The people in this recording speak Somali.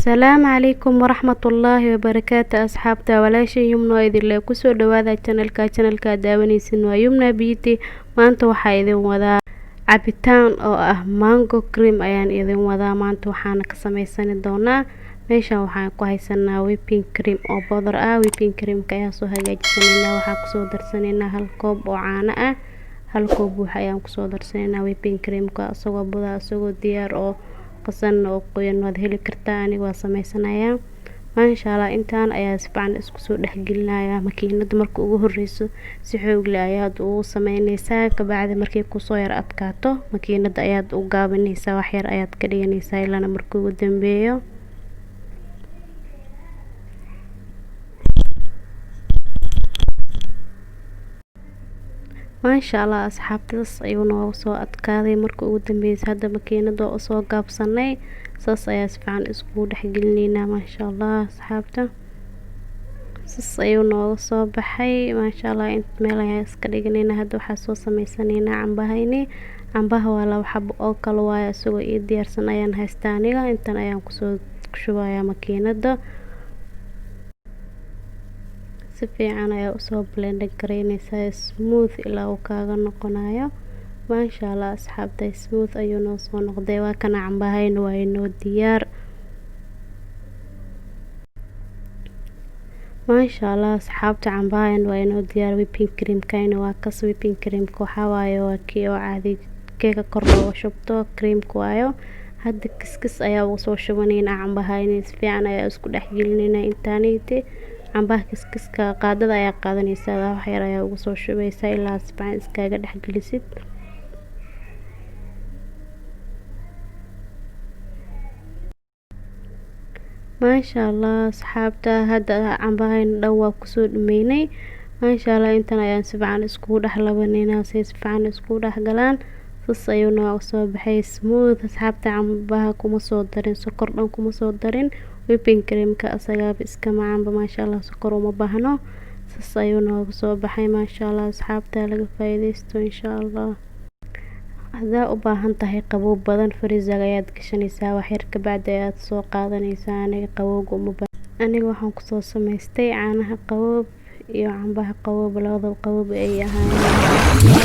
Asalaamu calaykum waraxmatullaahi wabarakaatu asxaabta walaashay Yumna oo idin leh kusoo dhawaada channelka daawanaysin waa Yumna Beauty. Maanta waxaa idin wadaa cabitaan oo ah mango cream ayaan idin wadaa. Maanta waxaan ka samaysan doonaa meeshaan waxaan ku haysanaa whipping cream oo powder ah. Whipping cream ka ayaa soo hagaajinaynaa, waxaan ku soo darsanaynaa hal koob oo caano ah, hal koob wax ayaan ku soo darsanaynaa whipping cream ka asagoo buda asagoo diyaar oo qasan oo qoyan waad heli kartaa. aniga waa samaysanayaa maasha Allah. intaan ayaa si fiican isku soo dhexgelinayaa makiinada. marka ugu horeyso si xoog leh ayaad u sameynaysaa, ka bacdi markay ku soo yar adkaato makiinada ayaad u gaabinaysaa, wax yar ayaad ka dhiganaysaa ilaa markii ugu dambeeyo. maasha Allah asxaabtadas ayuu noogu soo adkaaday markii ugu dambeysay. hadda makiinada oo soo gaabsanay saas ayaa si fiican isku dhexgelinaynaa maasha Allah asxaabta. saas ayuu noogu soo baxay maasha Allah. inta meel ayaa iska dhiganaynaa. hadda waxaa soo samaysanaynaa cambahayni. cambaha waa laba xabo oo kala waaye asagoo ii diyaarsan ayaan haystaa aniga. intan ayaan kusoo shubayaa makiinada. si fiican ayaa usoo blend gareynaysaa smooth ilaa uu kaaga noqonayo maasha Allah asxaabta. smooth ayuu noo soo noqday. waa kana cambahayna waa inoo diyaar maasha Allah asxaabta. cambahayna waa inoo diyaar. whipping cream kayna waa kas. whipping cream ka waxaa waaye waa kii oo caadi keega kor looga shubto cream ka waayo. hadda kiskis ayaa ugu soo shubanaynaa cambahayna. si fiican ayaa isku dhexgelinaynaa intaanayte cambaha kiskiska qaadada ayaa qaadanaysaa, wax yar ayaa ugu soo shubaysaa ilaa si fiican iskaga dhexgelisid. maasha Allah asxaabta. hadda cambahayna dhan waa kusoo dhameynay maasha Allah. intan ayaan si fiican iskugu dhex labanaynaa si fiican iskugu dhex galaan. saas ayuu noogu soo baxay smooth asxaabta. cambaha kuma soo darin sokor dhan kuma soo darin. whipping cream ka asagaaba iska macaanba maasha Allah, sokor uma baahno. saas ayuu noogu soo baxay maasha Allah asxaabta. laga faa'iideysto insha Allah. hadaa u baahan tahay qabow badan freezer ayaad gashanaysaa, wax yar ka bacdi ayaad soo qaadanaysaa. aniga qabowga uma baahan. aniga waxaan ku soo samaystay caanaha qabow iyo cambaha qabow, labadaba qabow ay ahaayeen.